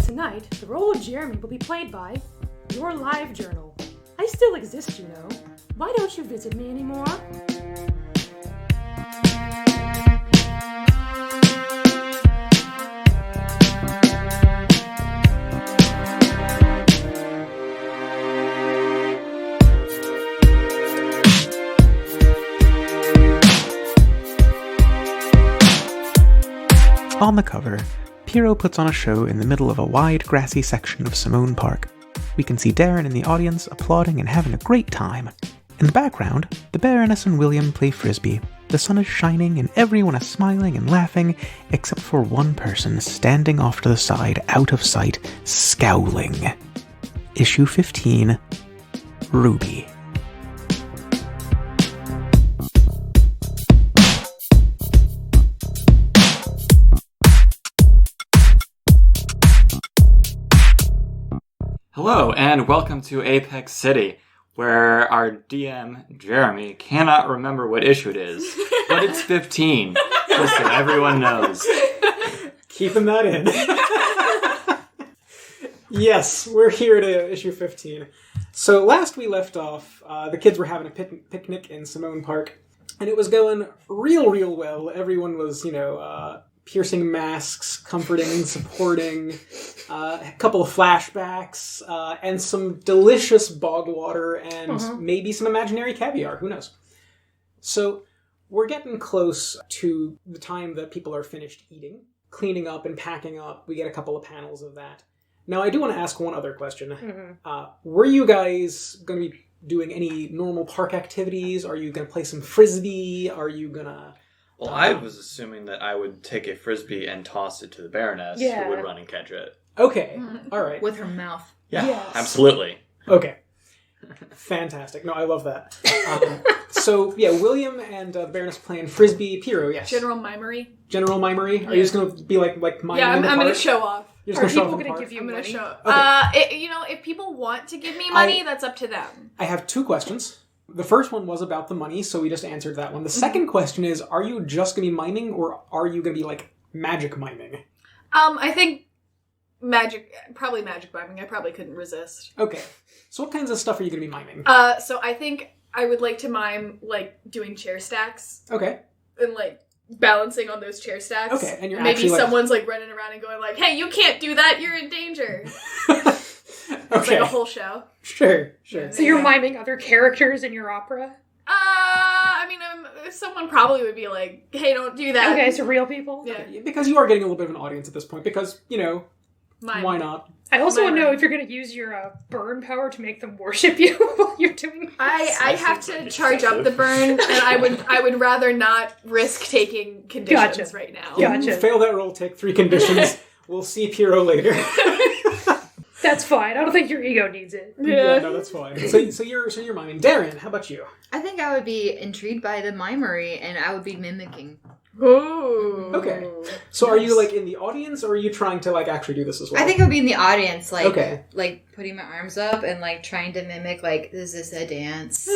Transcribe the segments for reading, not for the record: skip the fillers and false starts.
Tonight, the role of Jeremy will be played by your live journal. I still exist, you know. Why don't you visit me anymore? On the cover, Piero puts on a show in the middle of a wide, grassy section of Simone Park. We can see Darren in the audience applauding and having a great time. In the background, the Bearoness and William play Frisbee. The sun is shining and everyone is smiling and laughing, except for one person standing off to the side, out of sight, scowling. Issue 15, Ruby. Hello, and welcome to Apex City, where our DM, Jeremy, cannot remember what issue it is, but it's 15, just so everyone knows. Keeping that in. Yes, we're here to issue 15. So last we left off, the kids were having a picnic in Simone Park, and it was going real well. Everyone was, piercing masks, comforting, supporting, a couple of flashbacks, and some delicious bog water, and maybe some imaginary caviar. Who knows? So we're getting close to the time that people are finished eating, cleaning up and packing up. We get a couple of panels of that. Now, I do want to ask one other question. Were you guys going to be doing any normal park activities? Are you going to play some Frisbee? Are you going to... Well, I was assuming that I would take a Frisbee and toss it to the Baroness, who would run and catch it. Okay, all right. With her mouth. Yeah, Yes. Absolutely. Okay. Fantastic. No, I love that. William and the Baroness playing Frisbee. Piero, yes. General Mimery. General Mimery? Are you just going to be like miming Yeah, in the I'm going park? to show off. You're Are just people going to going to give you I'm going money? to show. Okay. If people want to give me money, that's up to them. I have two questions. The first one was about the money, so we just answered that one. The second question is, are you just going to be miming, or are you going to be, magic miming? I think probably magic miming. I probably couldn't resist. Okay. So what kinds of stuff are you going to be miming? So I think I would like to mime, doing chair stacks. Okay. And, balancing on those chair stacks. Okay, and you're maybe actually, someone's, running around and going, hey, you can't do that, you're in danger. It's Okay. a whole show. Sure. So you're miming other characters in your opera? Someone probably would be like, hey, don't do that. Okay, so real people? Yeah. Because you are getting a little bit of an audience at this point, because, Mime. why not? I also want to know if you're going to use your burn power to make them worship you while you're doing I have to charge up the burn, and I would rather not risk taking conditions right now. Gotcha. Fail that roll, take 3 conditions. We'll see Piero later. That's fine. I don't think your ego needs it. Yeah, no, that's fine. So you're miming. Darren, how about you? I think I would be intrigued by the mimery, and I would be mimicking. Ooh. Okay. So are you in the audience, or are you trying to actually do this as well? I think I would be in the audience, Okay. putting my arms up and trying to mimic is this a dance?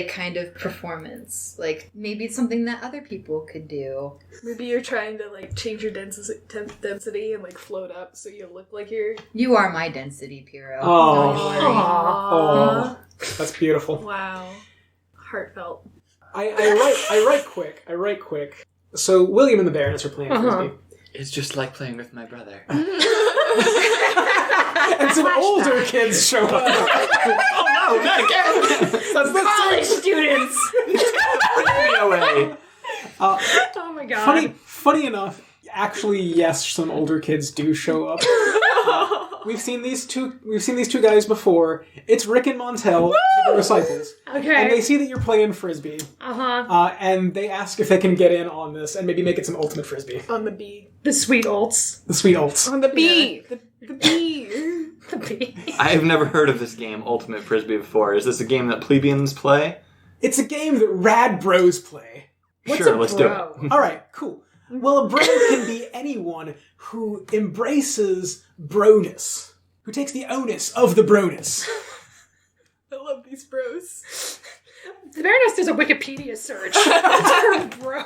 Kind of performance. Maybe it's something that other people could do. Maybe you're trying to change your density and float up so you look like you're... You are my density, Piero. Oh, that's beautiful. Wow. Heartfelt. I write quick. So William and the Baroness are playing Frisbee. It's just like playing with my brother. And some older kids show up. Oh no, not again! That's College students! Bring me away. Oh my god. Funny enough, actually, yes, some older kids do show up. We've seen these two guys before. It's Rick and Montel, the Disciples. Okay. And they see that you're playing Frisbee. And they ask if they can get in on this and maybe make it some ultimate Frisbee. On the bee. The sweet olts. The sweet olts. On the bee. Yeah. The bee. The bee. I have never heard of this game, Ultimate Frisbee, before. Is this a game that plebeians play? It's a game that rad bros play. Sure, let's do it. All right, cool. Well, a bro can be anyone who embraces broness, who takes the onus of the broness. I love these bros. The Baroness does a Wikipedia search. For bro.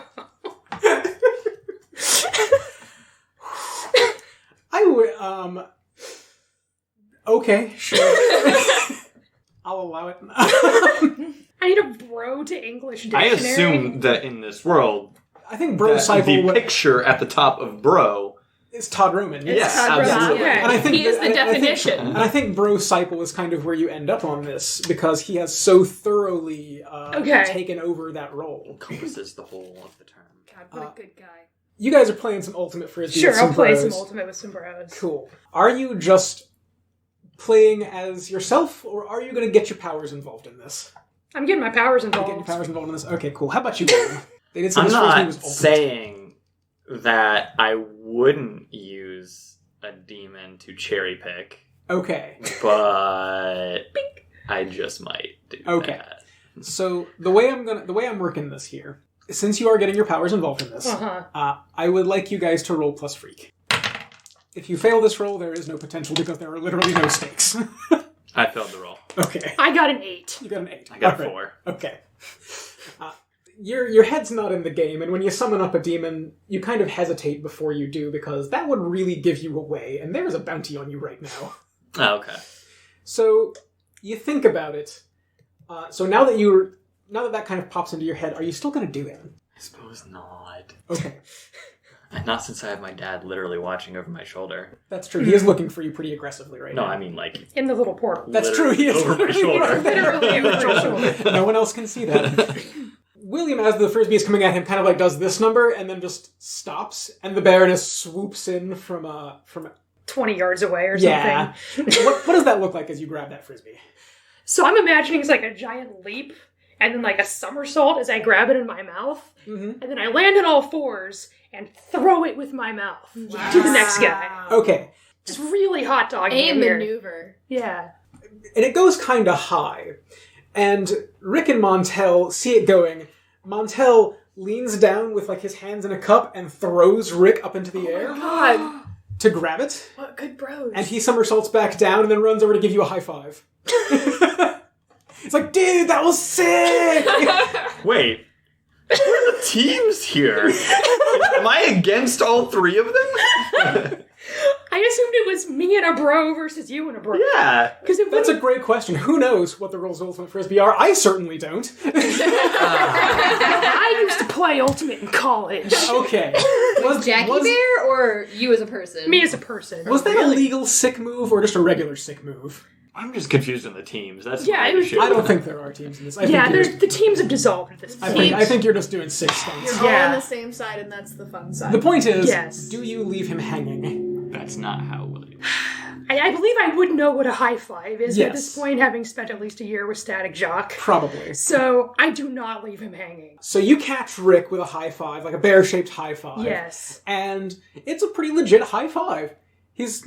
I would, okay, sure. I'll allow it. I need a bro to English dictionary. I assume that in this world, I think bro cycle the picture at the top of bro is Todd Roman. Yes, Todd Roman, absolutely. yeah. And I think he is the definition. And I think bro cycle is kind of where you end up on this, because he has so thoroughly taken over that role. encompasses the whole of the term. God, what a good guy. You guys are playing some Ultimate Frisbee Sure, with some I'll play bros. some Ultimate with some bros. Cool. Are you just playing as yourself, or are you going to get your powers involved in this? I'm getting my powers You're getting your involved. powers involved in this? Okay, cool. How about you, William? They did say I'm this Frisbee not was ultimate. saying that I wouldn't use a demon to cherry pick, Okay. but I just might do Okay. that. So the way I'm working this here, since you are getting your powers involved in this, I would like you guys to roll plus freak. If you fail this roll, there is no potential because there are literally no stakes. I failed the roll. Okay. I got an 8. You got an 8. I got a All right. 4. Okay. Your head's not in the game, and when you summon up a demon, you kind of hesitate before you do, because that would really give you away, and there's a bounty on you right now. Oh, okay. So you think about it. So now that kind of pops into your head, are you still going to do it? I suppose not. Okay. Not since I have my dad literally watching over my shoulder. That's true. He is looking for you pretty aggressively right No, now. I mean like In the little portal. That's true. He is over my shoulder. Literally over your shoulder. No one else can see that. William, as the Frisbee is coming at him, kind of like does this number and then just stops, and the Baroness swoops in from 20 yards away or something. yeah. What does that look like as you grab that Frisbee? So I'm imagining it's like a giant leap and then like a somersault as I grab it in my mouth. Mm-hmm. And then I land on all fours and throw it with my mouth to the next guy. Okay. Just really hot dog A here. maneuver. Yeah. And it goes kind of high. And Rick and Montel see it going. Montel leans down with like his hands in a cup and throws Rick up into the air God, to grab it. what good bros. And he somersaults back down and then runs over to give you a high five. It's like, dude, that was sick! Wait. What are the teams here? Am I against all three of them? I assumed it was me and a bro versus you and a bro. Yeah. Because it That's a wouldn't... great question. Who knows what the rules of Ultimate Frisbee are? I certainly don't. I used to play Ultimate in college. Okay. Jackie Bear or you as a person? Me as a person. Was that a legal sick move or just a regular sick move? I'm just confused in the teams. That's Yeah, my it was- issue. I don't think there are teams in this. The teams have dissolved at this point. I think you're just doing sick stunts. You're all Yeah. on the same side, and that's the fun side. The point is, Yes. do you leave him hanging? That's not how William. I believe I would know what a high five is at Yes. this point, having spent at least a year with Static Jock. Probably. So I do not leave him hanging. So you catch Rick with a high five, like a bear-shaped high five. Yes. And it's a pretty legit high five. He's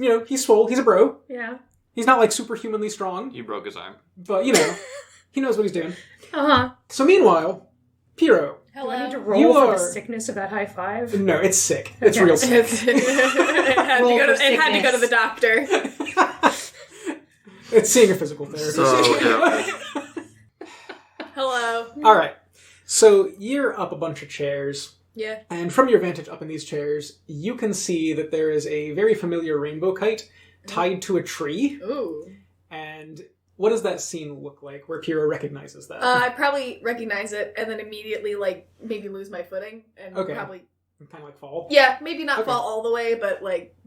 swole, he's a bro. Yeah. He's not like superhumanly strong, He broke his arm. but he knows what he's doing. Uh-huh. So meanwhile, Piero. Do I need to Hello. roll You for are- the sickness of that high five? No, it's sick. It's Okay. real sick. it had to go to the doctor. It's seeing a physical therapist. Hello. All right. So you're up a bunch of chairs, Yeah. and from your vantage up in these chairs, you can see that there is a very familiar rainbow kite tied to a tree. Ooh. And what does that scene look like where Piero recognizes that? I probably recognize it and then immediately, maybe lose my footing and Okay. probably... Kind of like fall? Yeah, maybe not Okay. fall all the way, but,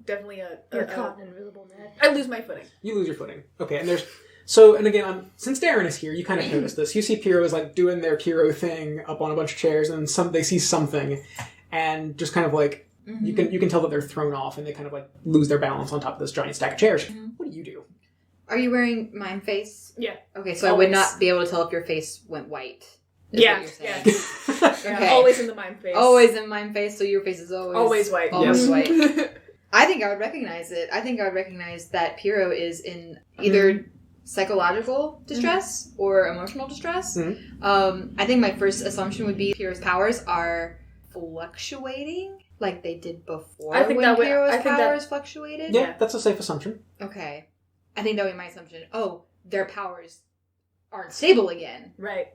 definitely You're caught in an invisible net. I lose my footing. You lose your footing. Okay, and there's... So, and again, since Darren is here, you kind of notice this. You see Piero is doing their Piero thing up on a bunch of chairs, and they see something, and just kind of you can tell that they're thrown off, and they kind of lose their balance on top of this giant stack of chairs. What do you do? Are you wearing mime face? Yeah. Okay, so I would not be able to tell if your face went white. Is Yeah, what you're saying. Okay. Always in the mime face. Always in mime face, so your face is always white. Always Yes. white. I think I would recognize it. I think I would recognize that Piero is in either psychological distress or emotional distress. I think my first assumption would be Piero's powers are fluctuating, like they did before. I think when that would- Piero's I think powers fluctuated. Yeah, that's a safe assumption. Okay, I think that would be my assumption. Oh, their powers aren't stable again, Right.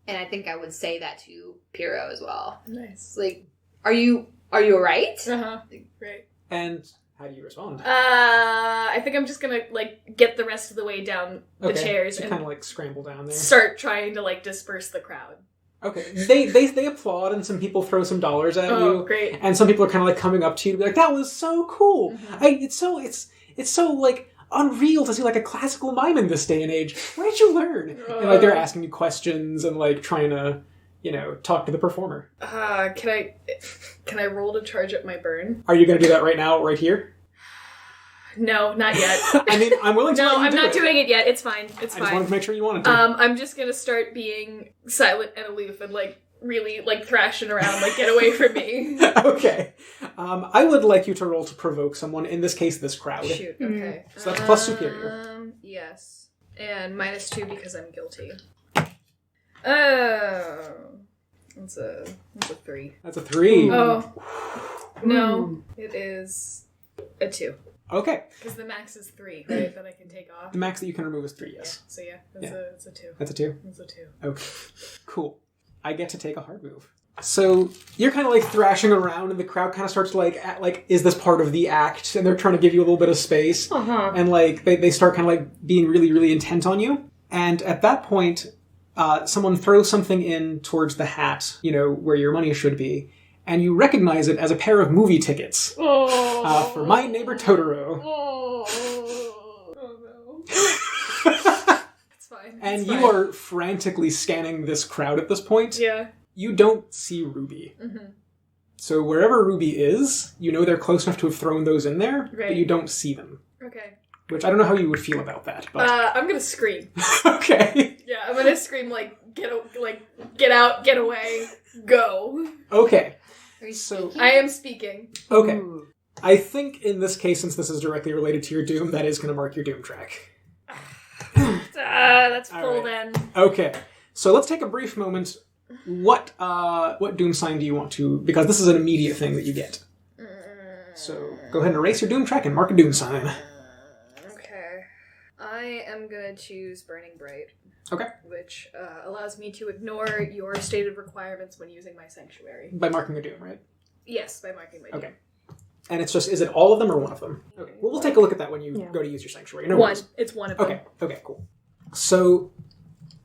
and I think I would say that to Piero as well. Nice. Like, are you alright? Uh-huh. Right. And How do you respond? I think I'm just gonna, like, get the rest of the way down the chairs and kind of, like, scramble down there. start trying to, like, disperse the crowd. Okay. They applaud, and some people throw some dollars at you. Oh, great. And some people are kind of, like, coming up to you to be like, that was so cool! Mm-hmm. It's so, like, unreal to see, like, a classical mime in this day and age. Where did you learn? And, like, they're asking you questions and, like, trying to, talk to the performer. Can I roll to charge up my burn? Are you going to do that right now, right here? No, not yet. I mean, I'm willing to No, let you I'm do not it. doing it yet. It's fine. It's I fine. just wanted to make sure you wanted to. I'm just gonna start being silent and aloof and, like, really, like, thrashing around, like, get away from me. Okay. I would like you to roll to provoke someone, in this case, this crowd. Shoot, okay. So that's plus superior. Yes. And -2 because I'm guilty. Oh. That's a 3. That's a 3. Oh. No, it is a 2. Okay. Because the max is 3, right, that I can take off. The max that you can remove is 3, Yeah, yes. so it's a 2. That's a 2? It's a 2. Okay. Cool. I get to take a hard move. So you're kind of, like, thrashing around, and the crowd kind of starts to, like, is this part of the act? And they're trying to give you a little bit of space. Uh-huh. And, like, they start kind of, like, being really, really intent on you. And at that point, someone throws something in towards the hat, where your money should be, and you recognize it as a pair of movie tickets for My Neighbor Totoro. No. It's fine. And you are frantically scanning this crowd at this point. Yeah. You don't see Ruby. Mm-hmm. So wherever Ruby is, they're close enough to have thrown those in there, Right. but you don't see them. Okay. Which I don't know how you would feel about that, but... I'm gonna scream. Okay. Yeah, I'm gonna scream, get out, get away, go. Okay. Are you So- speaking? I am speaking. Okay. I think in this case, since this is directly related to your Doom, that is going to mark your Doom track. That's full All right. then. Okay. So let's take a brief moment. What Doom sign do you want to... Because this is an immediate thing that you get. So go ahead and erase your Doom track and mark a Doom sign. Okay. I am gonna choose Burning Bright. Okay. Which allows me to ignore your stated requirements when using my sanctuary. By marking a Doom, right? Yes, by marking my Okay. And it's just, is it all of them or one of them? Okay. Well, we'll take a look at that when you go to use your sanctuary. No One. worries. It's one of them. Okay. Okay, cool. So,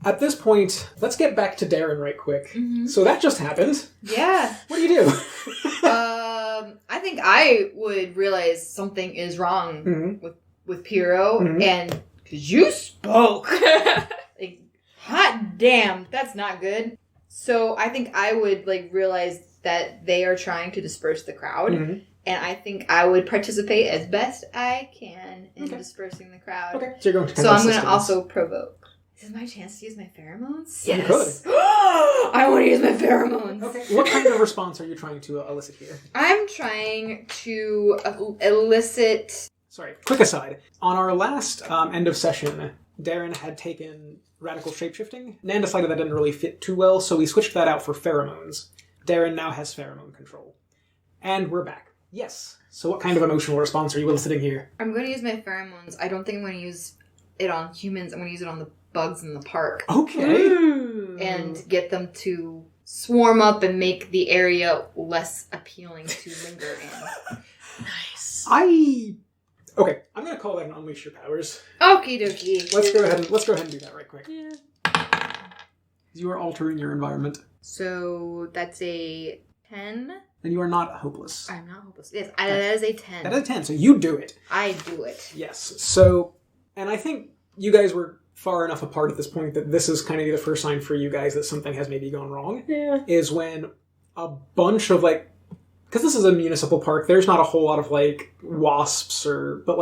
at this point, let's get back to Darren right quick. Mm-hmm. So that just happened. Yeah. What do you do? I think I would realize something is wrong Mm-hmm. with Piero, Mhm. and because you spoke, like, hot damn, that's not good. So I think I would realize that they are trying to disperse the crowd, Mhm. and I think I would participate as best I can in Okay. dispersing the crowd. Okay. So you're going to kind So of I'm going assist to in this. also provoke. This is my chance to use my pheromones? You could. I want to use my pheromones. Okay. What kind of response are you trying to elicit here? I'm trying to elicit... Sorry, quick aside. On our last end of session, Darren had taken radical shapeshifting. Nan decided that didn't really fit too well, so we switched that out for pheromones. Darren now has pheromone control. And we're back. Yes. So what kind of emotional response are you eliciting here? I'm going to use my pheromones. I don't think I'm going to use it on humans. I'm going to use it on the bugs in the park. Okay. And get them to swarm up and make the area less appealing to linger in. Nice. Okay, I'm going to call that an unleash your powers. Okie dokie. Let's go ahead and do that right quick. Yeah. You are altering your environment. So that's a 10. And you are not hopeless. I'm not hopeless. Yes, that is a 10. That is a 10, so you do it. I do it. Yes. So, and I think you guys were far enough apart at this point that this is kind of the first sign for you guys that something has maybe gone wrong. Yeah. Is when a bunch of because this is a municipal park, there's not a whole lot of wasps but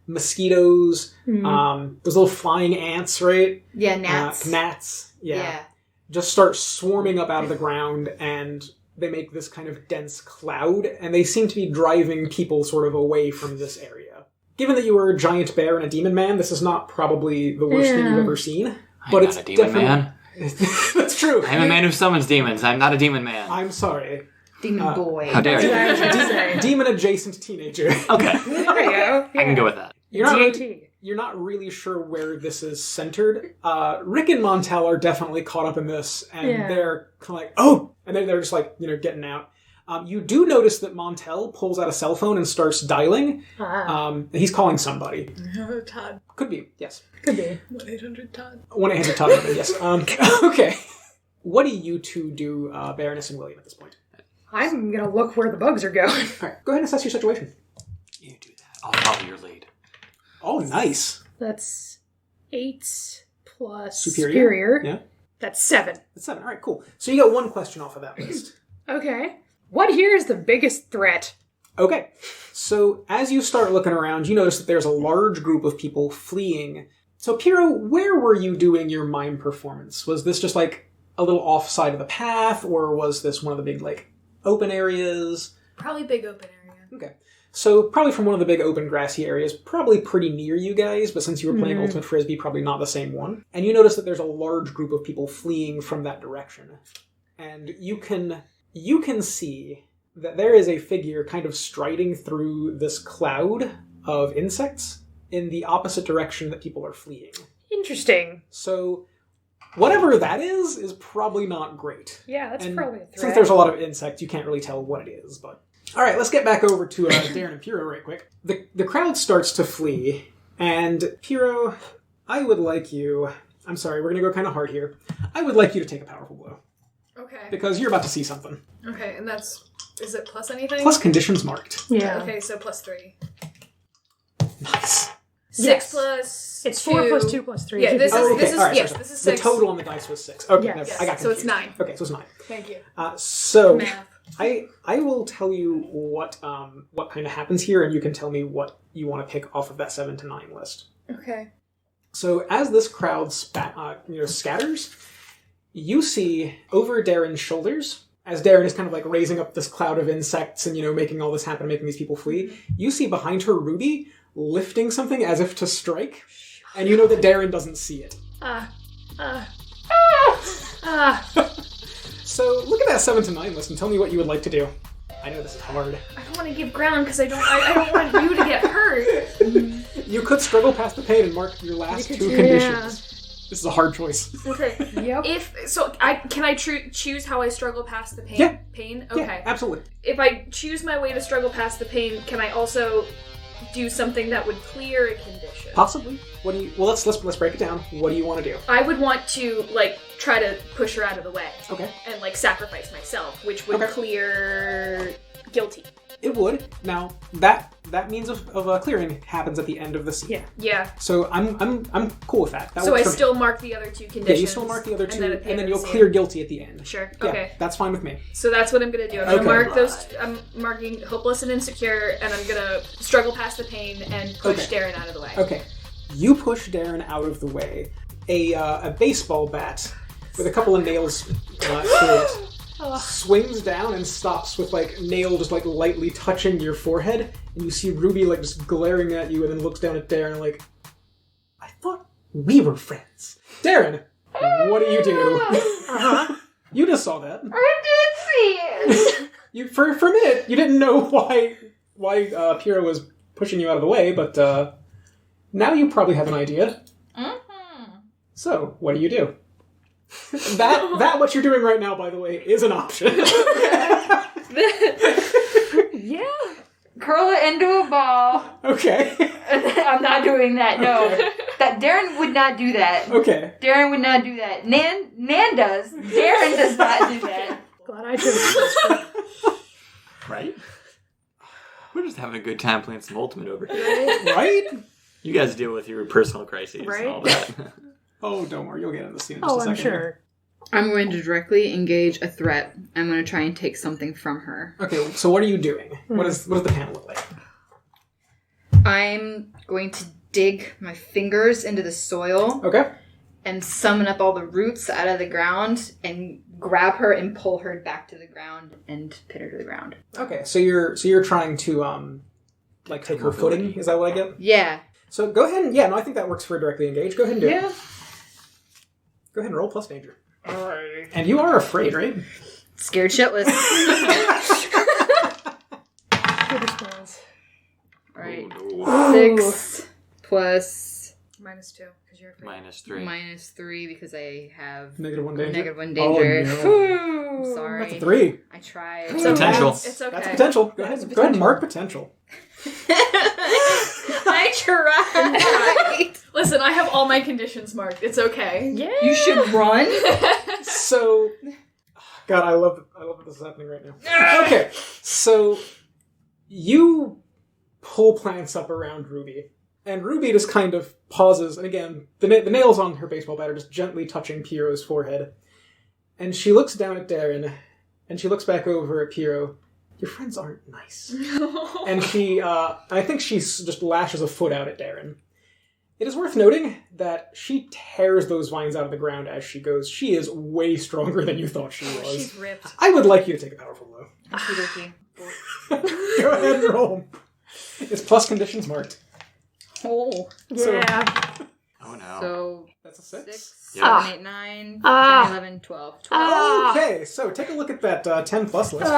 mosquitoes, those little flying ants, right? Yeah, gnats. Gnats. Yeah. Just start swarming up out of the ground, and they make this kind of dense cloud, and they seem to be driving people sort of away from this area. Given that you were a giant bear and a demon man, this is not probably the worst thing you've ever seen. But I'm it's not a demon definitely man. That's true. I'm a man who summons demons. I'm not a demon man. I'm sorry. Demon boy. How dare you? Demon adjacent teenager. Okay. There we go. I can go with that. You're not really sure where this is centered. Rick and Montel are definitely caught up in this, and they're kind of oh! And then they're just getting out. You do notice that Montel pulls out a cell phone and starts dialing. He's calling somebody. Todd. Could be, yes. Could be. 1-800-Todd. 1-800-Todd, yes. Okay. What do you two do, Bearoness and William, at this point? I'm gonna look where the bugs are going. All right, go ahead and assess your situation. You do that. I'll follow your lead. Oh, nice. That's 8 plus Superior. Yeah. That's 7. That's 7. All right, cool. So you got one question off of that list. Okay. What here is the biggest threat? Okay. So as you start looking around, you notice that there's a large group of people fleeing. So Piero, where were you doing your mime performance? Was this just like a little off side of the path, or was this one of the big like open areas? Probably big open area. Okay. So probably from one of the big open grassy areas, probably pretty near you guys, but since you were playing Ultimate Frisbee, probably not the same one. And you notice that there's a large group of people fleeing from that direction. And you can see that there is a figure kind of striding through this cloud of insects in the opposite direction that people are fleeing. Interesting. So whatever that is probably not great. Yeah, that's probably a threat. Since there's a lot of insects, you can't really tell what it is, but... All right, let's get back over to Darren and Piero right quick. The crowd starts to flee, and Piero, I would like you... I'm sorry, we're going to go kind of hard here. I would like you to take a powerful blow. Okay. Because you're about to see something. Okay, and that's... Is it plus anything? Plus conditions marked. Yeah. Okay, so plus 3. Nice. 6 plus It's 2. 4 plus 2 plus 3. Yeah, this Oh, okay. is All right, yes, sorry. this is The 6. total on the dice was 6. Okay, Yes. never, Yes, I got so it's confused. 9. Okay, so it's 9. Thank you. So Math. I will tell you what kind of happens here, and you can tell me what you want to pick off of that 7 to 9 list. Okay. So as this crowd scatters, you see over Darren's shoulders, as Darren is kind of like raising up this cloud of insects and making all this happen, making these people flee. You see behind her Ruby lifting something as if to strike, and you know that Darren doesn't see it. So look at that 7 to 9 list and tell me what you would like to do. I know this is hard. I don't want to give ground because I don't want you to get hurt. You could struggle past the pain and mark your last 2 conditions. This is a hard choice. Okay. Yep. Can I choose how I struggle past the pain? Yeah. Pain? Okay. Yeah, absolutely. If I choose my way to struggle past the pain, can I also do something that would clear a condition? Possibly. What do you? Well, let's break it down. What do you want to do? I would want to try to push her out of the way. Okay. And sacrifice myself, which would Okay. clear guilty. It would. Now that means of clearing happens at the end of the scene. Yeah. Yeah. So I'm cool with that. So I works for me. still mark the other 2 conditions. Yeah, you still mark the other 2, at the and then end of you'll the clear scene. guilty at the end. Sure. Yeah, Okay. that's fine with me. So that's what I'm gonna do. I'm gonna Okay. mark those. I'm marking hopeless and insecure, and I'm gonna struggle past the pain and push Okay. Darren out of the way. Okay, you push Darren out of the way. A baseball bat with a couple of nails through it swings down and stops with nail just lightly touching your forehead, and you see Ruby just glaring at you, and then looks down at Darren I thought we were friends. Darren, what do you do? You just saw that. I did see it. You for a minute you didn't know why Piero was pushing you out of the way, but now you probably have an idea. Mm-hmm. So what do you do? That what you're doing right now, by the way, is an option. Yeah. Curl it into a ball. Okay. I'm not doing that. No, that Darren would not do that. Okay. Darren would not do that. Nan does. Darren does not do that. Glad I chose. Right? We're just having a good time playing some Ultimate over here. Right? You guys deal with your personal crises Right? and all that. Oh, don't worry, you'll get in the scene in just Oh, a second. I'm sure. I'm going to directly engage a threat. I'm going to try and take something from her. Okay, so what are you doing? What does the panel look like? I'm going to dig my fingers into the soil Okay. and summon up all the roots out of the ground and grab her and pull her back to the ground and pin her to the ground. Okay, so you're trying to take her footing, is that what I get? Yeah. So go ahead and I think that works for directly engage. Go ahead and do it. Yeah. Go ahead and roll plus danger. And you are afraid, right? Scared shitless. Good response. Alright. Oh, no. 6 plus -2, because you're afraid. -3. -3 because I have -1 danger. -1 danger. Oh, I'm sorry. That's a 3. I tried. It's Potential. It's okay. That's a potential. Go ahead. Go ahead and mark potential. I tried. Listen, I have all my conditions marked. It's okay. Yeah. You should run. So, God, I love that this is happening right now. Okay, so you pull plants up around Ruby, and Ruby just kind of pauses, and again, the nails on her baseball bat are just gently touching Piero's forehead, and she looks down at Darren, and she looks back over at Piero. Your friends aren't nice. And I think she just lashes a foot out at Darren. It is worth noting that she tears those vines out of the ground as she goes. She is way stronger than you thought she was. She's ripped. I would like you to take a powerful blow. Okey-dokey. Go ahead and roll. It's plus conditions marked. Oh. Yeah. Oh no. So That's a 6. 6, Yeah. 7, 8, 9, Ah. 10, 11, 12. 12. Okay, so take a look at that 10 plus list.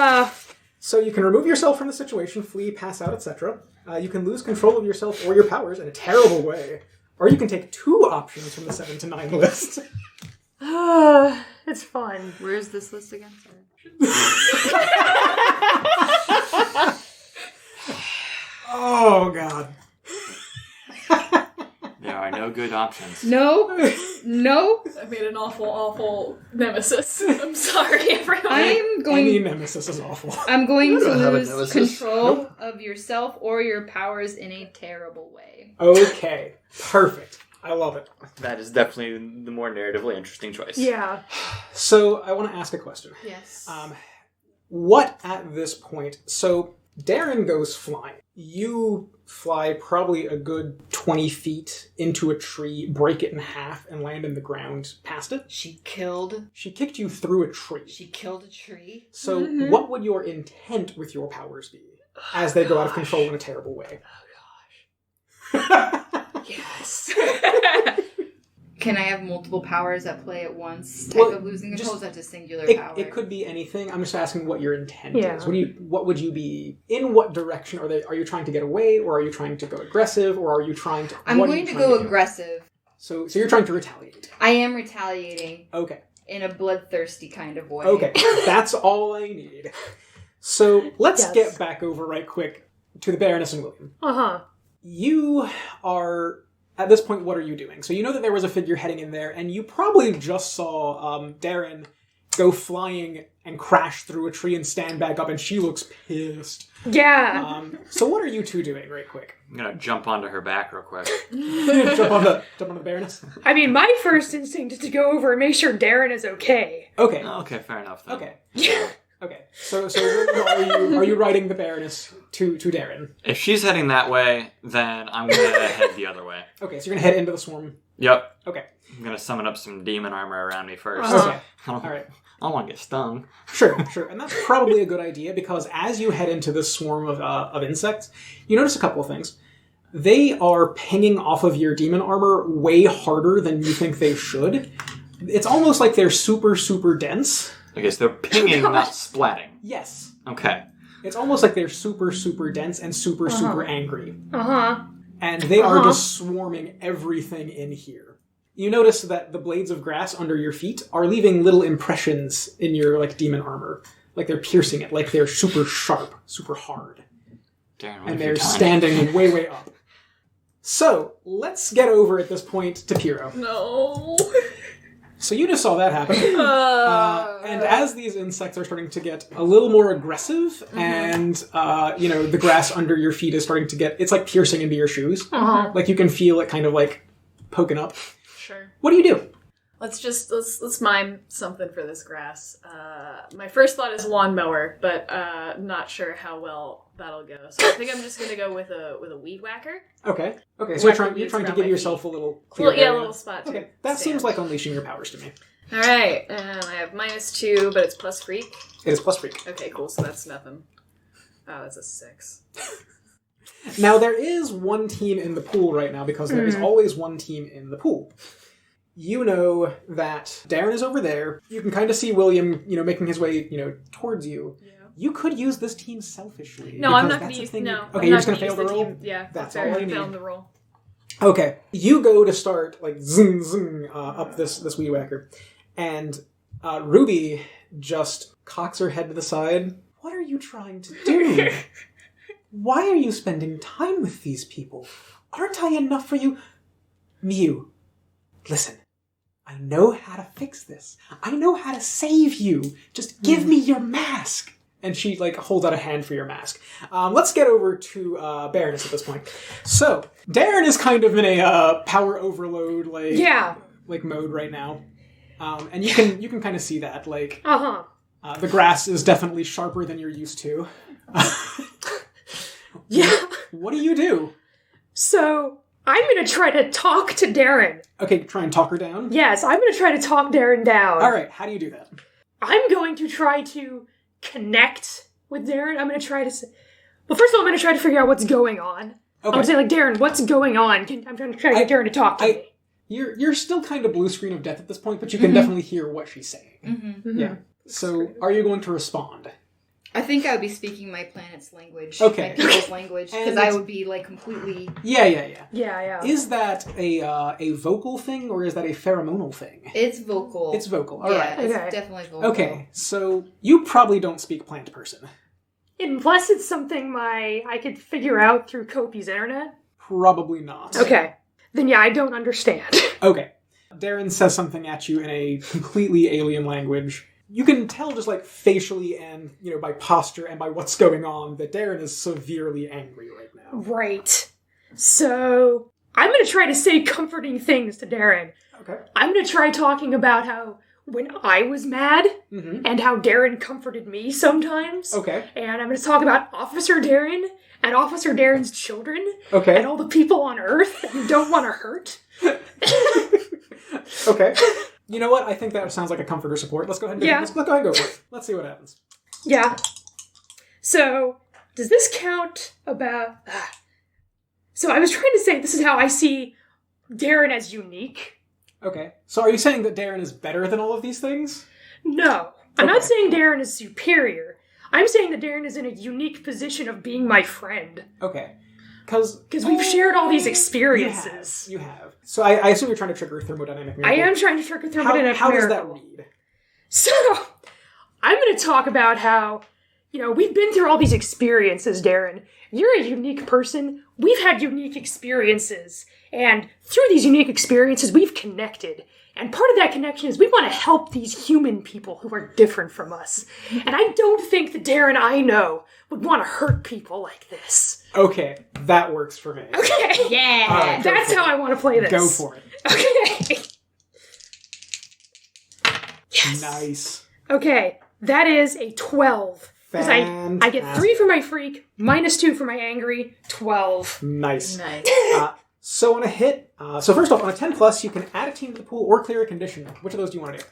So you can remove yourself from the situation, flee, pass out, etc. You can lose control of yourself or your powers in a terrible way. Or you can take 2 options from the 7 to 9 list. It's fun. Where's this list again? Sorry. Oh, God. There are no good options. No. I made an awful nemesis. I'm sorry, everyone. Any nemesis is awful. I'm going to don't have a lose nemesis. control of yourself or your powers in a terrible way. Okay, perfect. I love it. That is definitely the more narratively interesting choice. Yeah. So I want to ask a question. Yes. What at this point? So Darren goes flying. You fly probably a good 20 feet into a tree, break it in half, and land in the ground past it. She killed She kicked you through a tree. a tree. So what would your intent with your powers be as they go out of control in a terrible way? Yes. Can I have multiple powers at play at once? Type Well, of losing control? Is that just singular It, power? it could be anything. I'm just asking what your intent Yeah. is. What would you be? In what direction are they? Are you trying to get away, or are you trying to go aggressive, or are you trying to? I'm what are going you to trying go do? aggressive. So you're trying to retaliate. I am retaliating Okay. in a bloodthirsty kind of way. Okay. That's all I need. So let's Yes. get back over right quick to the Baroness and William. Uh-huh. You are. At this point, what are you doing? So you know that there was a figure heading in there, and you probably just saw Darren go flying and crash through a tree and stand back up, and she looks pissed. Yeah. So what are you two doing, right quick? I'm gonna jump onto her back real quick. jump on the Baroness? I mean, my first instinct is to go over and make sure Darren is okay. Okay. Okay, fair enough then. Okay. Okay. So are you riding the Baroness to Darren? If she's heading that way, then I'm gonna head the other way. Okay, so you're gonna head into the swarm. Yep. Okay. I'm gonna summon up some demon armor around me first. Okay. I don't, All right. I don't want to get stung. Sure. And that's probably a good idea, because as you head into this swarm of insects, you notice a couple of things. They are pinging off of your demon armor way harder than you think they should. It's almost like they're super, super dense. Okay, so they're pinging, not splatting. Yes. Okay. It's almost like they're super, super dense and super, super angry. Uh-huh. And they are just swarming everything in here. You notice that the blades of grass under your feet are leaving little impressions in your demon armor. Like they're piercing it, like they're super sharp, super hard. Darren, what And have they're you done? standing way, way up. So, let's get over at this point to Piero. No. So you just saw that happen. And as these insects are starting to get a little more aggressive, and, the grass under your feet is starting to get, it's like piercing into your shoes. Uh-huh. Like you can feel it kind of poking up. Sure. What do you do? Let's mime something for this grass. My first thought is lawnmower, but not sure how well that'll go. So I think I'm just gonna go with a weed whacker. Okay. So Whack you're the trying weeds to around give my yourself feet. a little clear Well, yeah, a area. little spot. to Okay, that stand. seems like unleashing your powers to me. All right, and I have -2, but it's plus freak. It is plus freak. Okay, cool. So that's nothing. Oh, that's a 6. Now, there is one team in the pool right now, because there is always one team in the pool. You know that Darren is over there. You can kind of see William, making his way, towards you. Yeah. You could use this team selfishly. No, I'm because not that's gonna a use. thing No. Okay, I'm you're not just gonna gonna fail the use roll? team. Yeah, That's fair. all I I'm need. failing the roll. Okay, you go to start, like, zing, zing, up this weed whacker, and Ruby just cocks her head to the side. What are you trying to do? Why are you spending time with these people? Aren't I enough for you? Mew, listen. I know how to fix this. I know how to save you. Just give me your mask. And she, like, holds out a hand for your mask. Let's get over to Bearoness at this point. So, Darren is kind of in a power overload, like mode right now. And you can kind of see that. Like, the grass is definitely sharper than you're used to. Yeah. What do you do? So, I'm going to try to talk to Darren. Okay, try and talk her down? Yes, I'm going to try to talk Darren down. All right, how do you do that? I'm going to try to connect with Darren. I'm going to try to... Well, first of all, I'm going to try to figure out what's going on. Okay. I'm saying, like, Darren, what's going on? I'm trying to get Darren to talk to me. You're still kind of blue screen of death at this point, but you can definitely hear what she's saying. Mm-hmm. Yeah. So, are you going to respond? I think I would be speaking my planet's language. Okay. My people's language. Because I would be, like, completely... Yeah. Is that a vocal thing, or is that a pheromonal thing? It's vocal. It's vocal, alright. Yeah, it's definitely vocal. Okay, so you probably don't speak plant person. Unless it's something I could figure out through Kopi's internet? Probably not. Okay. Then yeah, I don't understand. Okay. Darren says something at you in a completely alien language. You can tell just, like, facially and, by posture and by what's going on that Darren is severely angry right now. Right. So, I'm going to try to say comforting things to Darren. Okay. I'm going to try talking about how when I was mad and how Darren comforted me sometimes. Okay. And I'm going to talk about Officer Darren and Officer Darren's children. Okay. And all the people on Earth that you don't want to hurt. Okay. You know what? I think that sounds like a comfort or support. Let's go ahead and let's go ahead and go for it. Let's see what happens. Yeah. So, does this count about... So I was trying to say this is how I see Darren as unique. Okay. So are you saying that Darren is better than all of these things? No. I'm not saying Darren is superior. I'm saying that Darren is in a unique position of being my friend. Okay. Because we've shared all these experiences. You have. So I assume you're trying to trigger a thermodynamic miracle. I am trying to trigger a thermodynamic How does miracle. that read? So, I'm going to talk about how, we've been through all these experiences, Darren. You're a unique person. We've had unique experiences. And through these unique experiences, we've connected. And part of that connection is we want to help these human people who are different from us. And I don't think the Darren I know would want to hurt people like this. Okay, that works for me. Okay. Yeah. Right, That's how I want to play this. Go for it. Okay. Yes. Nice. Okay, that is a 12. Because I get 3 for my freak, -2 for my angry, 12. Nice. Nice. So on a hit, so first off, on a 10+, you can add a team to the pool or clear a condition. Which of those do you want to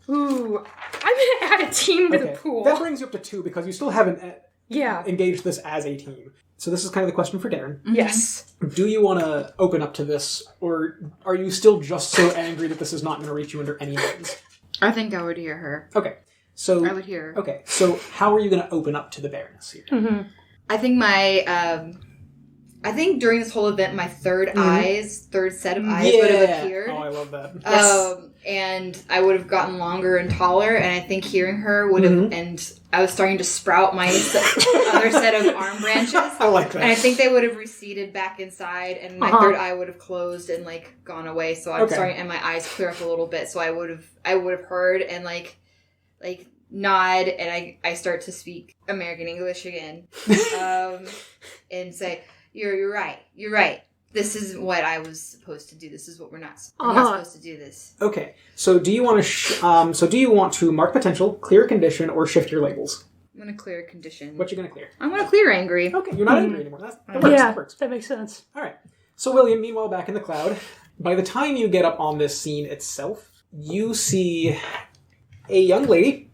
do? Ooh, I'm going to add a team to the pool. That brings you up to 2 because you still haven't Yeah. engaged this as a team. So this is kind of the question for Darren. Yes. Do you want to open up to this, or are you still just so angry that this is not going to reach you under any means? I think I would hear her. Okay. So I would hear her. Okay. So how are you going to open up to the Bearoness here? Mm-hmm. I think I think during this whole event, my third set of eyes would have appeared. Oh, I love that. Yes. And I would have gotten longer and taller, and I think hearing her would have, and I was starting to sprout my other set of arm branches. I like that. And I think they would have receded back inside, and my third eye would have closed and, like, gone away. So I'm starting, and my eyes clear up a little bit, so I would have heard and, like nod, and I start to speak American English again, and say, You're right. This is what I was supposed to do. This is what we're not supposed to do this. Okay. So do you want to mark potential, clear a condition, or shift your labels? I'm going to clear a condition. What you going to clear? I'm going to clear angry. Okay, you're not angry anymore. That works. That makes sense. All right. So William, meanwhile, back in the cloud, by the time you get up on this scene itself, you see a young lady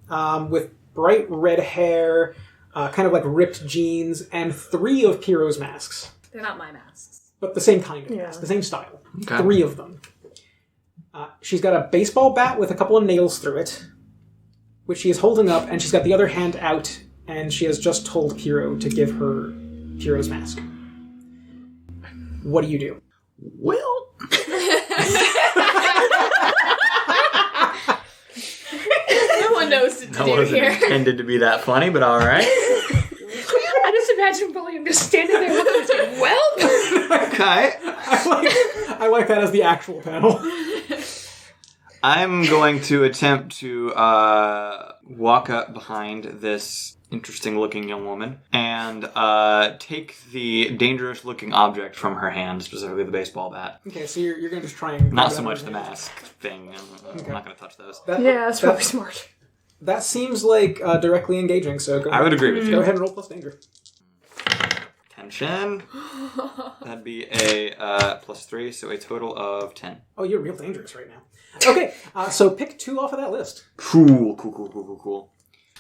with bright red hair, kind of like ripped jeans, and 3 of Piero's masks. They're not my masks. But the same kind of mask, the same style. Okay. 3 of them. She's got a baseball bat with a couple of nails through it, which she is holding up, and she's got the other hand out, and she has just told Piero to give her Piero's mask. What do you do? Well, No one knows what to that do wasn't here. intended to be that funny, but all right. I just imagine William just standing there looking and saying, well, Okay. I like that as the actual panel. I'm going to attempt to walk up behind this interesting-looking young woman and take the dangerous-looking object from her hand, specifically the baseball bat. Okay, so you're going to just try and... Not grab so that much in the your hand. mask thing. I'm not going to touch those. yeah, that's probably smart. That seems like directly engaging, so go I would agree with Go you. ahead and roll plus danger. Tension. That'd be a +3, so a total of 10. Oh, you're real dangerous right now. Okay, so pick 2 off of that list. Cool.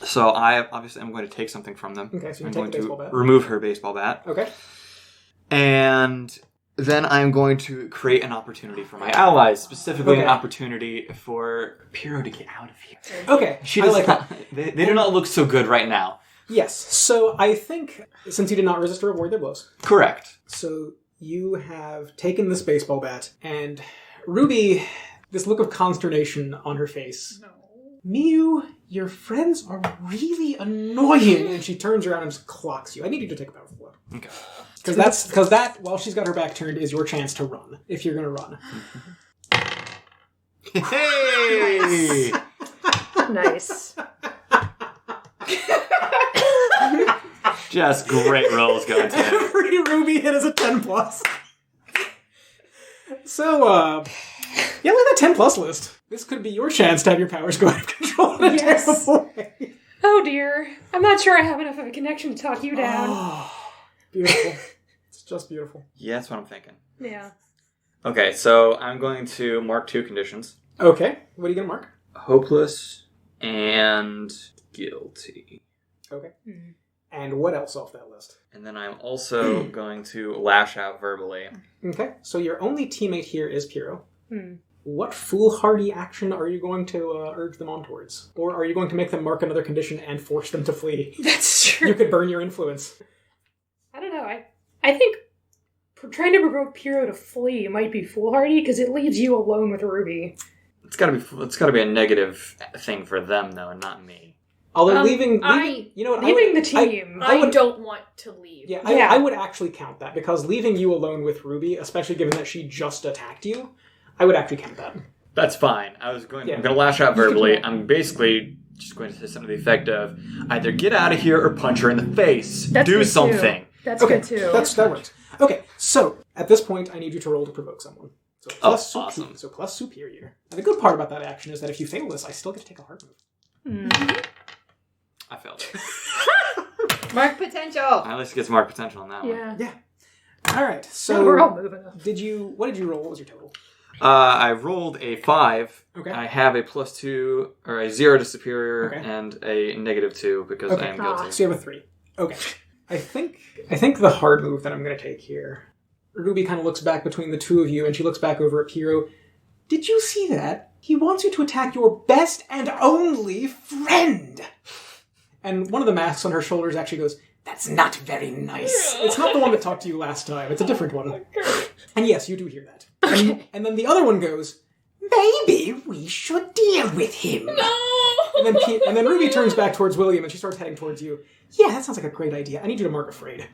So I'm going to take something from them. Okay, so you I'm take going the baseball to bat. remove her baseball bat. Okay. And then I'm going to create an opportunity for my allies, specifically Okay. an opportunity for Piero to get out of here. Okay, She I does like not, that. they do not look so good right now. Yes, so I think, since you did not resist or avoid their blows, Correct. so you have taken this baseball bat, and Ruby, this look of consternation on her face. No. Miu, your friends are really annoying, and she turns around and just clocks you. I need you to take a powerful blow. Okay. Because that, while she's got her back turned, is your chance to run, if you're going to run. Hey! Nice. Just great rolls going today. Every Ruby hit is a 10 plus. So, yeah, look at that 10 plus list. This could be your chance to have your powers go out of control in a Yes. terrible way. Oh dear. I'm not sure I have enough of a connection to talk you down. Oh, beautiful. It's just beautiful. Yeah, that's what I'm thinking. Yeah. Okay, so I'm going to mark 2 conditions. Okay, what are you going to mark? Hopeless and guilty. Okay. And what else off that list? And then I'm also going to lash out verbally. Okay, so your only teammate here is Piero. Hmm. What foolhardy action are you going to urge them on towards? Or are you going to make them mark another condition and force them to flee? That's true. You could burn your influence. I don't know. I think trying to provoke Piero to flee might be foolhardy because it leaves you alone with Ruby. It's got to be a negative thing for them though, and not me. Although Leaving you know what? Leaving the team. I don't want to leave. Yeah, Yeah. I would actually count that because leaving you alone with Ruby, especially given that she just attacked you, I would actually count that. That's fine. I'm going to lash out verbally. I'm basically just going to say something to the effect of either get out of here or punch her in the face. That's Do good, too. something. That's Okay, good too. that works. Okay, so at this point, I need you to roll to provoke someone. So plus awesome. So plus superior. And the good part about that action is that if you fail this, I still get to take a hard move. I failed. Mark potential. At least it gets mark potential on that one. Yeah. Yeah. All right. So So we're all moving up. what did you roll? What was your total? I rolled a 5. Okay. I have a +2 or a 0 to superior Okay. and a -2 because Okay. I am guilty. So you have a 3. Okay. I think the hard move that I'm going to take here. Ruby kind of looks back between the two of you, and she looks back over at Piero. Did you see that? He wants you to attack your best and only friend. And one of the masks on her shoulders actually goes, "That's not very nice." It's not the one that talked to you last time. It's a different one. And yes, you do hear that. And then the other one goes, "Maybe we should deal with him." And then Ruby turns back towards William and she starts heading towards you. "Yeah, that sounds like a great idea. I need you to mark afraid."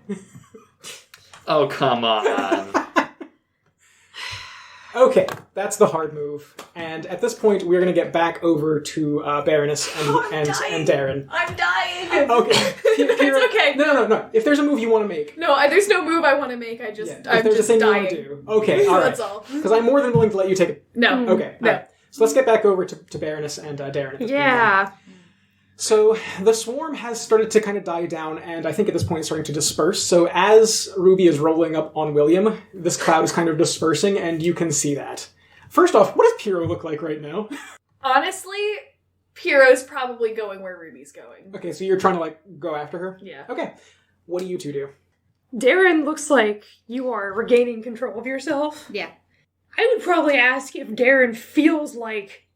Oh, come on. Okay, that's the hard move. And at this point, we're going to get back over to Bearoness and Darren. I'm dying. Okay. It's okay. No. If there's a move you want to make, No, there's no move I want to make. if I'm there's a just thing dying. you want to do. Okay, all right. That's all. Because I'm more than willing to let you take it. No. Okay, No. all right. So let's get back over to Bearoness and Darren at this point. Yeah. So the swarm has started to kind of die down, and I think at this point it's starting to disperse. So as Ruby is rolling up on William, this cloud is kind of dispersing, and you can see that. First off, what does Piero look like right now? Honestly, Piero's probably going where Ruby's going. Okay, so you're trying to, go after her? Yeah. Okay. What do you two do? Darren looks like you are regaining control of yourself. Yeah. I would probably ask if Darren feels like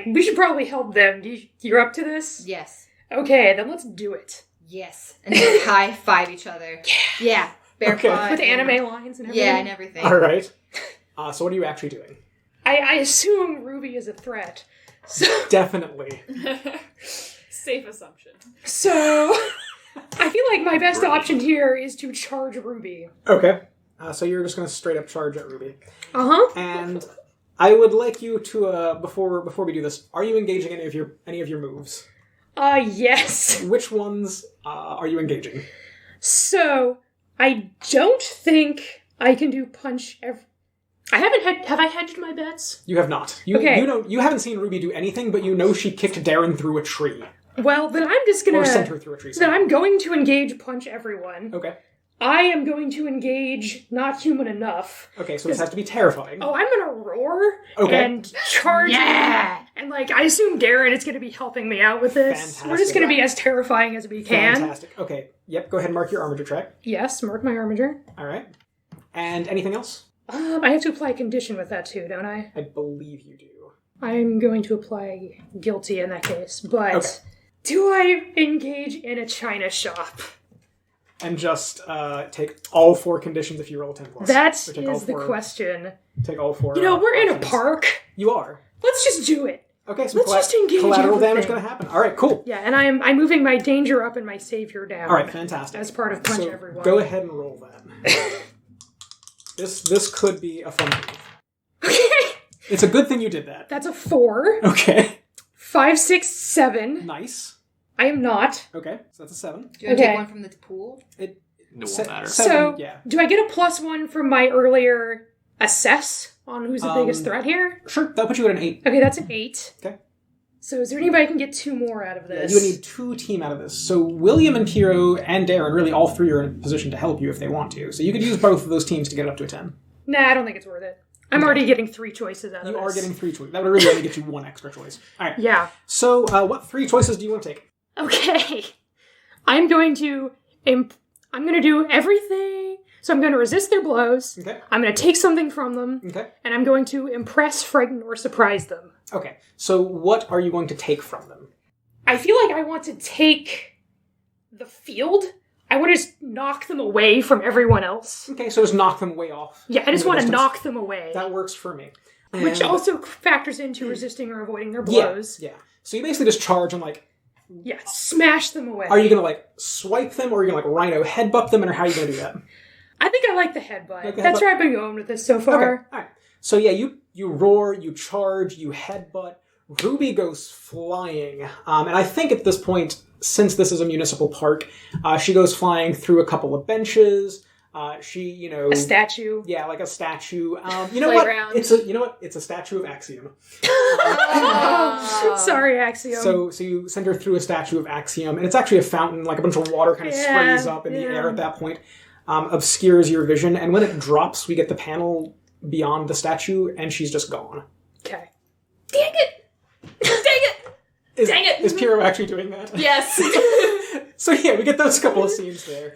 we should probably help them. You're up to this? Yes. Okay, then let's do it. Yes. And then high five each other. Yeah. barefoot. With anime lines and everything. Yeah, and everything. All right. So what are you actually doing? I assume Ruby is a threat. So, Definitely. Safe assumption. so I feel like my best option here is to charge Ruby. Okay. So you're just going to straight up charge at Ruby. Uh-huh. And I would like you to, before we do this, are you engaging any of your moves? Yes. Which ones are you engaging? So, I don't think I can do punch have I hedged my bets? You have not. Okay. You haven't seen Ruby do anything, but you know she kicked Darren through a tree. Well, then I'm just gonna... Or sent her through a tree. Then I'm going to engage punch everyone. Okay. I am going to engage not human enough. Okay, so this has to be terrifying. Oh, I'm gonna roar Okay. and charge. Yeah! And I assume Darren is gonna be helping me out with this. Fantastic. We're just gonna be as terrifying as we can. Fantastic. Okay. Yep, go ahead and mark your armature check. Yes, mark my armature. All right. And anything else? I have to apply a condition with that too, don't I? I believe you do. I'm going to apply guilty in that case, but Okay. do I engage in a china shop? And just take all 4 conditions if you roll 10 plus. That So take all is the 4 question. Take all 4. We're in a options. park. You are. Let's just do it. Okay, so Let's just engage collateral everything. damage going to happen. All right, cool. Yeah, and I'm moving my danger up and my savior down. All right, fantastic. As part of punch so everyone. Go ahead and roll that. This could be a fun move. Okay. It's a good thing you did that. That's a 4. Okay. 5, 6, 7. Nice. I am not. Okay, so that's a 7. Do you want to Okay. take one from the pool? It won't matter. So, yeah. do I get a +1 from my earlier assess on who's the biggest threat here? Sure, that'll put you at an 8. Okay, that's an 8. Okay. So is there anybody can get 2 more out of this? You would need 2 team out of this. So William and Piero and Darren, really all 3 are in a position to help you if they want to. So you could use both of those teams to get it up to a 10. Nah, I don't think it's worth it. I'm already getting 3 choices out of You this. are getting 3 choices. That would really only get you 1 extra choice. All right. Yeah. So what 3 choices do you want to take? Okay. I'm going to do everything. So I'm going to resist their blows. Okay. I'm going to take something from them. Okay. And I'm going to impress, frighten, or surprise them. Okay. So what are you going to take from them? I feel like I want to take the field. I want to just knock them away from everyone else. Okay, so just knock them way off. Yeah, I just in the want to distance. knock them away. That works for me. Which And- also factors into resisting or avoiding their blows. Yeah. So you basically just charge and Yeah, smash them away. are you going to swipe them or are you going to rhino headbutt them, and how are you going to do that? I think I like the headbutt. Like the That's headbutt? where I've been going with this so far. Okay, all right. So yeah, you roar, you charge, you headbutt. Ruby goes flying, and I think at this point, since this is a municipal park, she goes flying through a couple of benches. She, A statue. yeah, like a statue. You know Playground. what? It's a statue of Axiom. Sorry, Axiom. So you send her through a statue of Axiom, and it's actually a fountain, like a bunch of water kind of Yeah, sprays up in the yeah. air at that point, obscures your vision, and when it drops, we get the panel beyond the statue, and she's just gone. Okay. Dang it! Dang it! Dang it! Is Piero actually doing that? Yes. So yeah, we get those couple of scenes there.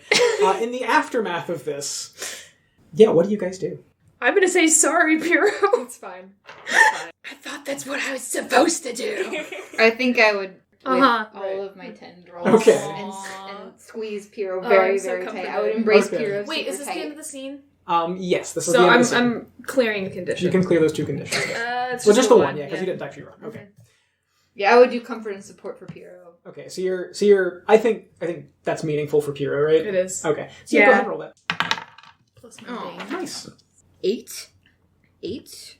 In the aftermath of this, yeah, what do you guys do? I'm gonna say sorry, Piero. It's fine. I thought that's what I was supposed to do. I think I would with Uh-huh. all of my tendrils Okay. and squeeze Piero Oh, very, I'm so very tight. comforted. I would embrace Okay. Piero Wait, super is this the tight. end of the scene? Yes, this is So the end of the scene. I'm clearing the condition. You can clear those 2 conditions. It's Well, just the the one, yeah, because you didn't actually run. Okay. Yeah, I would do comfort and support for Piero. Okay, so you're. I think that's meaningful for Piero, right? It is. Okay, so Yeah. go ahead and roll that. Plus my Oh. name. Nice. 8?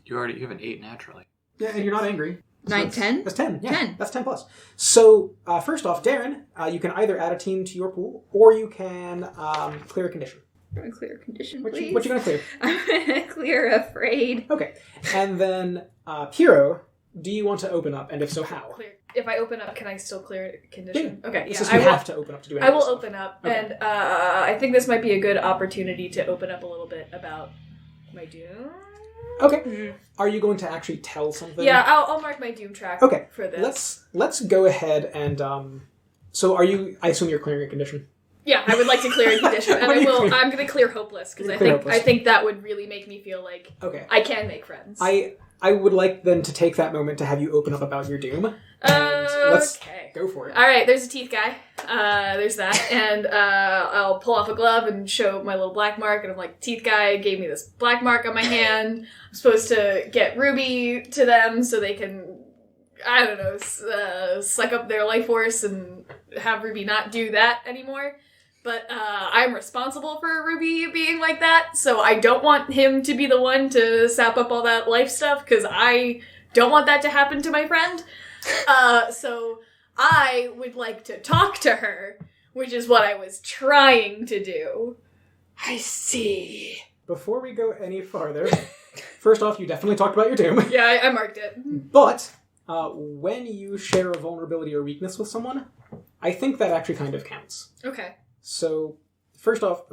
You have an 8 naturally. Yeah, and you're not angry. 9, 10? That's 10. Yeah, 10. That's 10 plus. So first off, Darren, you can either add a team to your pool, or you can clear a condition. I'm going to clear condition, What please. you gonna clear? I'm going to clear afraid. Okay, and then Piero, do you want to open up, and if so, how? Clear. If I open up, can I still clear condition? Okay, It's yeah. just I you will, have to open up to do I anything. will open up, Okay. and I think this might be a good opportunity to open up a little bit about my doom. Okay. Are you going to actually tell something? Yeah, I'll mark my doom track Okay. for this. Let's go ahead and so are you? I assume you're clearing a condition. Yeah, I would like to clear a condition, and What do you clear? I'm going to clear hopeless because Clear hopeless. I think that would really make me feel like Okay. I can make friends. I would like then to take that moment to have you open up about your doom. And let's Okay. go for it. All right, there's a teeth guy. There's that, and I'll pull off a glove and show my little black mark, and I'm like, teeth guy gave me this black mark on my hand. I'm supposed to get Ruby to them so they can, I don't know, suck up their life force and have Ruby not do that anymore. But I'm responsible for Ruby being like that, so I don't want him to be the one to sap up all that life stuff, because I don't want that to happen to my friend. So I would like to talk to her, which is what I was trying to do. I see. Before we go any farther, first off, you definitely talked about your doom. Yeah, I marked it. But when you share a vulnerability or weakness with someone, I think that actually kind of counts. Okay. So, first off,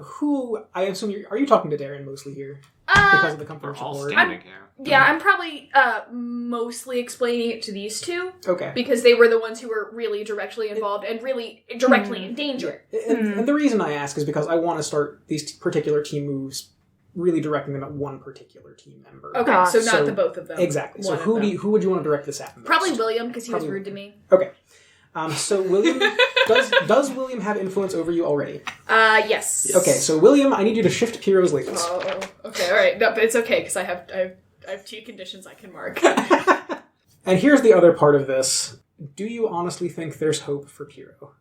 I assume are you talking to Darren mostly here? Because of the We're comfort all board? standing here. Yeah, I'm probably mostly explaining it to these two, Okay. because they were the ones who were really directly involved and really directly in danger. And the reason I ask is because I want to start these particular team moves really directing them at one particular team member. Okay, so not So- the both of them. Exactly. So One of who them. who would you want to direct this at? Most? Probably William, because he was Probably rude to me. Okay. So William does William have influence over you already? Yes. Okay, so William, I need you to shift Piero's lasers. Oh, okay, all right. No, but it's okay because I have 2 conditions I can mark. And here's the other part of this. Do you honestly think there's hope for Piero?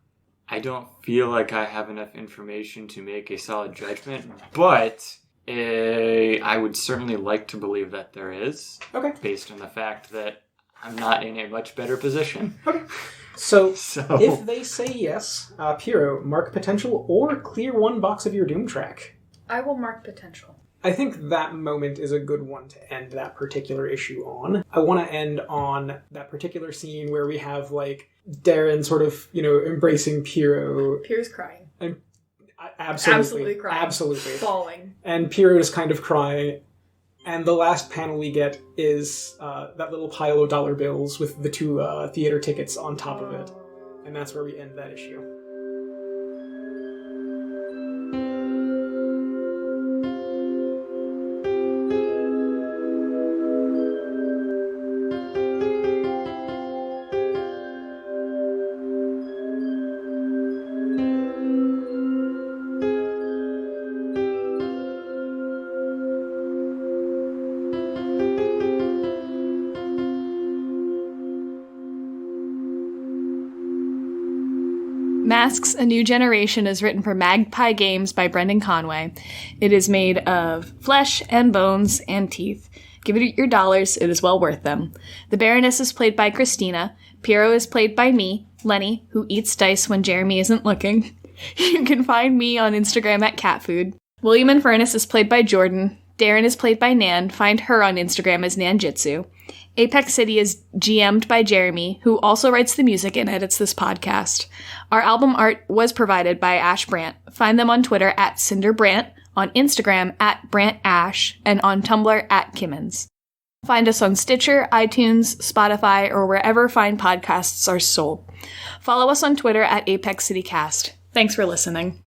I don't feel like I have enough information to make a solid judgment, but I would certainly like to believe that there is, Okay. based on the fact that I'm not in a much better position. So, So if they say yes, Piero, mark potential or clear one box of your Doom track. I will mark potential. I think that moment is a good one to end that particular issue on. I want to end on that particular scene where we have, like, Darren sort of, embracing Piero. Pierre's crying. Absolutely crying. Absolutely. Falling. And Piero is kind of crying. And the last panel we get is that little pile of dollar bills with the 2 theater tickets on top of it. And that's where we end that issue. Masks: A New Generation is written for Magpie Games by Brendan Conway. It is made of flesh and bones and teeth. Give it your dollars, it is well worth them. The Bearoness is played by Christina. Piero is played by me, Lenny, who eats dice when Jeremy isn't looking. You can find me on Instagram at catfood. William and Furnace is played by Jordan. Darren is played by Nan. Find her on Instagram as Nanjitsu. Apex City is GM'd by Jeremy, who also writes the music and edits this podcast. Our album art was provided by Ash Brandt. Find them on Twitter at CinderBrandt, on Instagram at BrandtAsh, and on Tumblr at Kimmins. Find us on Stitcher, iTunes, Spotify, or wherever fine podcasts are sold. Follow us on Twitter at Apex City Cast. Thanks for listening.